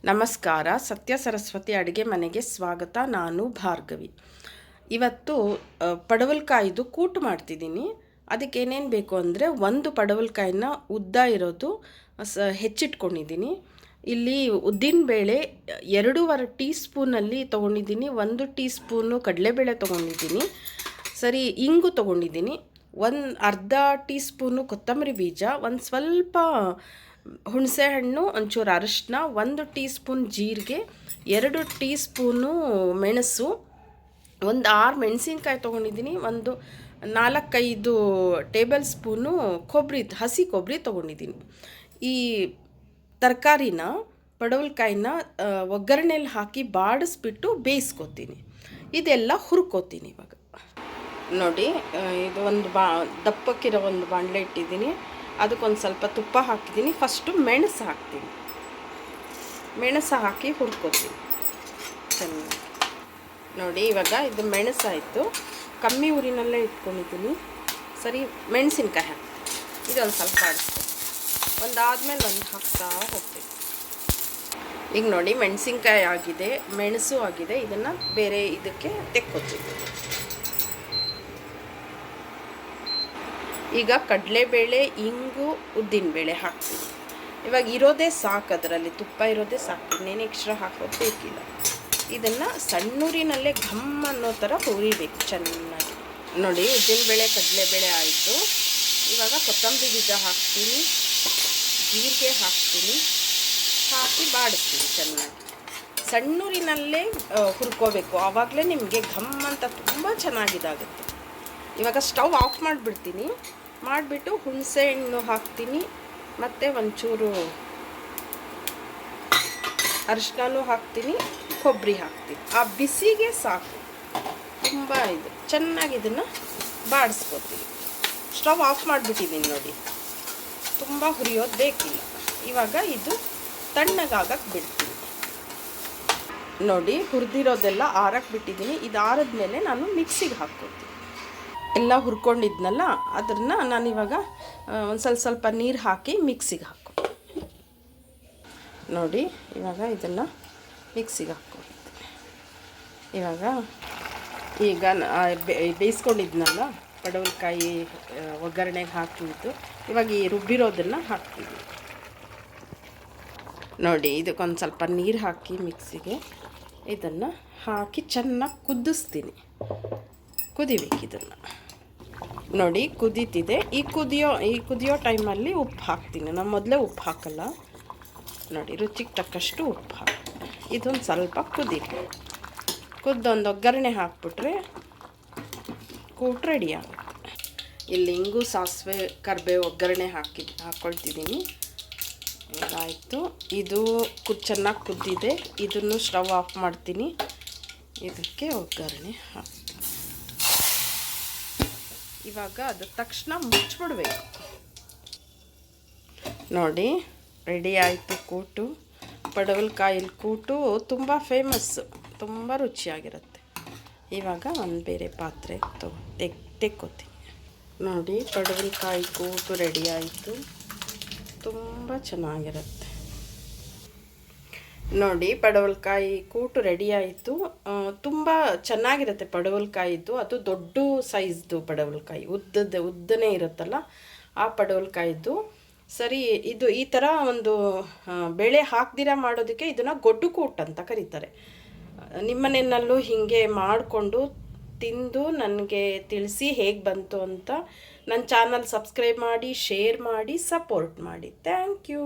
ನಮಸ್ಕಾರ. ಸತ್ಯ ಸರಸ್ವತಿ ಅಡುಗೆ ಮನೆಗೆ ಸ್ವಾಗತ. ನಾನು ಭಾರ್ಗವಿ. ಇವತ್ತು ಪಡವಲಕಾಯಿದು ಕೂಟು ಮಾಡ್ತಿದ್ದೀನಿ. ಅದಕ್ಕೆ ಏನೇನು ಬೇಕು ಅಂದರೆ, ಒಂದು ಪಡವಲಕಾಯಿನ ಉದ್ದ ಇರೋದು ಹೆಚ್ಚಿಟ್ಕೊಂಡಿದ್ದೀನಿ. ಇಲ್ಲಿ ಉದ್ದಿನಬೇಳೆ 2.5 ಟೀ ಸ್ಪೂನಲ್ಲಿ ತೊಗೊಂಡಿದ್ದೀನಿ. 1 ಟೀ ಸ್ಪೂನು ಕಡಲೆಬೇಳೆ ತೊಗೊಂಡಿದ್ದೀನಿ. ಸರಿ, ಇಂಗು ತೊಗೊಂಡಿದ್ದೀನಿ. ಅರ್ಧ ಟೀ ಸ್ಪೂನು ಕೊತ್ತಂಬರಿ ಬೀಜ, ಒಂದು ಸ್ವಲ್ಪ ಹುಣಸೆಹಣ್ಣು, ಒಂಚೂರು ಅರಿಶಿನ, 1 ಟೀ ಸ್ಪೂನ್ ಜೀರಿಗೆ, 2 ಟೀ ಸ್ಪೂನು ಮೆಣಸು, ಒಂದು 6 ಮೆಣಸಿನ್ಕಾಯಿ ತೊಗೊಂಡಿದ್ದೀನಿ, ಒಂದು 4-5 ಟೇಬಲ್ ಸ್ಪೂನು ಹಸಿ ಕೊಬ್ಬರಿ ತೊಗೊಂಡಿದ್ದೀನಿ. ಈ ತರಕಾರಿನ ಪಡವಲಕಾಯಿನ ಒಗ್ಗರಣೆಯಲ್ಲಿ ಹಾಕಿ ಬಾಡಿಸ್ಬಿಟ್ಟು ಬೇಯಿಸ್ಕೊತೀನಿ. ಇದೆಲ್ಲ ಹುರ್ಕೋತೀನಿ. ಇವಾಗ ನೋಡಿ, ಇದು ಒಂದು ದಪ್ಪಕ್ಕಿರೋ ಒಂದು ಬಾಣಲೆ ಇಟ್ಟಿದ್ದೀನಿ. ಅದಕ್ಕೊಂದು ಸ್ವಲ್ಪ ತುಪ್ಪ ಹಾಕಿದ್ದೀನಿ. ಫಸ್ಟು ಮೆಣಸು ಹಾಕ್ತೀನಿ. ಮೆಣಸು ಹಾಕಿ ಹುರ್ಕೋತೀನಿ ಚೆನ್ನಾಗಿ. ನೋಡಿ, ಇವಾಗ ಇದು ಮೆಣಸಾಯಿತು. ಕಮ್ಮಿ ಉರಿನಲ್ಲೇ ಇಟ್ಕೊಂಡಿದ್ದೀನಿ. ಸರಿ, ಮೆಣಸಿನ್ಕಾಯಿ ಹಾಕ್ತೀನಿ. ಇದೊಂದು ಸ್ವಲ್ಪ ಆಡಿಸ್ತೀನಿ. ಒಂದಾದ್ಮೇಲೆ ಒಂದು ಹಾಕ್ತಾ ಹೋಗ್ತೀನಿ. ಈಗ ನೋಡಿ, ಮೆಣಸಿನ್ಕಾಯಿ ಆಗಿದೆ, ಮೆಣಸು ಆಗಿದೆ. ಇದನ್ನು ಬೇರೆ ಇದಕ್ಕೆ ತೆಕ್ಕೋತೀನಿ. ಈಗ ಕಡಲೆಬೇಳೆ, ಇಂಗು, ಉದ್ದಿನಬೇಳೆ ಹಾಕ್ತೀನಿ. ಇವಾಗ ಇರೋದೇ ಸಾಕು, ಅದರಲ್ಲಿ ತುಪ್ಪ ಇರೋದೇ ಸಾಕು, ಇನ್ನೇನು ಎಕ್ಸ್ಟ್ರಾ ಹಾಕೋದು ಬೇಕಿಲ್ಲ. ಇದನ್ನು ಸಣ್ಣೂರಿನಲ್ಲೇ ಘಮ್ ಅನ್ನೋ ಥರ ಹುರಿಬೇಕು ಚೆನ್ನಾಗಿ. ನೋಡಿ, ಉದ್ದಿನಬೇಳೆ ಕಡಲೆಬೇಳೆ ಆಯಿತು. ಇವಾಗ ಕೊತ್ತಂಬರಿ ಬೀಜ ಹಾಕ್ತೀನಿ, ಜೀರಿಗೆ ಹಾಕ್ತೀನಿ, ಹಾಕಿ ಬಾಡಿಸ್ತೀನಿ ಚೆನ್ನಾಗಿ. ಸಣ್ಣೂರಿನಲ್ಲೇ ಹುರ್ಕೋಬೇಕು, ಆವಾಗಲೇ ನಿಮಗೆ ಘಮ್ ಅಂತ ತುಂಬ ಚೆನ್ನಾಗಿದಾಗುತ್ತೆ. ಇವಾಗ ಸ್ಟವ್ ಆಫ್ ಮಾಡಿಬಿಡ್ತೀನಿ. ಮಾಡಿಬಿಟ್ಟು ಹುಣಸೆ ಹಣ್ಣು ಹಾಕ್ತೀನಿ, ಮತ್ತು ಒಂಚೂರು ಅರಿಶಿನೂ ಹಾಕ್ತೀನಿ, ಕೊಬ್ಬರಿ ಹಾಕ್ತೀನಿ. ಆ ಬಿಸಿಗೆ ಸಾಕು, ತುಂಬ ಇದು ಚೆನ್ನಾಗಿ ಇದನ್ನು ಬಾಡಿಸ್ಕೊತೀನಿ. ಸ್ಟವ್ ಆಫ್ ಮಾಡಿಬಿಟ್ಟಿದ್ದೀನಿ ನೋಡಿ, ತುಂಬ ಹುರಿಯೋದು ಬೇಕಿಲ್ಲ. ಇವಾಗ ಇದು ತಣ್ಣಗಾಗಕ್ಕೆ ಬಿಡ್ತೀನಿ. ನೋಡಿ, ಹುರಿದಿರೋದೆಲ್ಲ ಆರಕ್ಕೆ ಬಿಟ್ಟಿದ್ದೀನಿ. ಇದು ಆರಿದ್ಮೇಲೆ ನಾನು ಮಿಕ್ಸಿಗೆ ಹಾಕ್ಕೊತೀನಿ. ಎಲ್ಲ ಹುರ್ಕೊಂಡಿದ್ನಲ್ಲ, ಅದನ್ನು ನಾನಿವಾಗ ಒಂದು ಸ್ವಲ್ಪ ನೀರು ಹಾಕಿ ಮಿಕ್ಸಿಗೆ ಹಾಕೋ. ನೋಡಿ, ಇವಾಗ ಇದನ್ನು ಮಿಕ್ಸಿಗೆ ಹಾಕ್ಕೊಳ್ತೀನಿ. ಇವಾಗ ಬೇಯಿಸ್ಕೊಂಡಿದ್ನಲ್ಲ ಪಡವಲಕಾಯಿ ಒಗ್ಗರಣೆಗೆ ಹಾಕಿದ್ದು, ಇವಾಗ ಈ ರುಬ್ಬಿರೋದನ್ನು ಹಾಕ್ತೀವಿ. ನೋಡಿ, ಇದಕ್ಕೊಂದು ಸ್ವಲ್ಪ ನೀರು ಹಾಕಿ ಮಿಕ್ಸಿಗೆ ಇದನ್ನು ಹಾಕಿ ಚೆನ್ನಾಗಿ ಕುದಿಸ್ತೀನಿ. ಕುದಿಬೇಕು ಇದನ್ನು. ನೋಡಿ, ಕುದೀತಿದೆ. ಈ ಕುದಿಯೋ ಟೈಮಲ್ಲಿ ಉಪ್ಪು ಹಾಕ್ತೀನಿ. ನಾನು ಮೊದಲೇ ಉಪ್ಪು ಹಾಕಲ್ಲ. ನೋಡಿ, ರುಚಿಗೆ ತಕ್ಕಷ್ಟು ಉಪ್ಪು ಹಾಕಿ ಇದೊಂದು ಸ್ವಲ್ಪ ಕುದ್ದೊಂದು ಒಗ್ಗರಣೆ ಹಾಕ್ಬಿಟ್ರೆ ಕೂಟ್ ರೆಡಿ ಆಗುತ್ತೆ. ಇಲ್ಲಿ ಇಂಗು, ಸಾಸಿವೆ, ಕರಿಬೇವು ಒಗ್ಗರಣೆ ಹಾಕ್ಕೊಳ್ತಿದ್ದೀನಿ. ಇದಾಯಿತು. ಇದು ಚೆನ್ನಾಗಿ ಕುದ್ದಿದೆ. ಇದನ್ನು ಸ್ಟವ್ ಆಫ್ ಮಾಡ್ತೀನಿ. ಇದಕ್ಕೆ ಒಗ್ಗರಣೆ ಹಾಕ್ತೀನಿ. ಇವಾಗ ಅದು ತಕ್ಷಣ ಮುಚ್ಚಿಬಿಡ್ಬೇಕು. ನೋಡಿ, ರೆಡಿ ಆಯಿತು ಕೂಟು. ಪಡವಲಕಾಯಿಲ್ ಕೂಟು ತುಂಬ ಫೇಮಸ್ಸು, ತುಂಬ ರುಚಿಯಾಗಿರುತ್ತೆ. ಇವಾಗ ಒಂದು ಬೇರೆ ಪಾತ್ರೆ ತೆಕ್ಕೋತೀನಿ. ನೋಡಿ, ಪಡವಲಕಾಯಿ ಕೂಟು ರೆಡಿ ಆಯಿತು. ತುಂಬ ಚೆನ್ನಾಗಿರುತ್ತೆ. ನೋಡಿ, ಪಡವಲಕಾಯಿ ಕೂಟು ರೆಡಿ ಆಯಿತು. ತುಂಬ ಚೆನ್ನಾಗಿರುತ್ತೆ ಪಡವಲಕಾಯಿದ್ದು. ಅದು ದೊಡ್ಡ ಸೈಜ್ದು ಪಡವಲಕಾಯಿ, ಉದ್ದನೇ ಇರುತ್ತಲ್ಲ ಆ ಪಡವಲಕಾಯಿದ್ದು. ಸರಿ, ಇದು ಈ ಥರ ಒಂದು ಬೇಳೆ ಹಾಕ್ದಿರ ಮಾಡೋದಕ್ಕೆ ಇದನ್ನು ಗೊಡ್ಡು ಕೂಟು ಅಂತ ಕರೀತಾರೆ. ನಿಮ್ಮನೆಯಲ್ಲೂ ಹೀಗೆ ಮಾಡಿಕೊಂಡು ತಿಂದು ನನಗೆ ತಿಳಿಸಿ ಹೇಗೆ ಬಂತು ಅಂತ. ನನ್ನ ಚಾನಲ್ ಸಬ್ಸ್ಕ್ರೈಬ್ ಮಾಡಿ, ಶೇರ್ ಮಾಡಿ, ಸಪೋರ್ಟ್ ಮಾಡಿ. Thank you.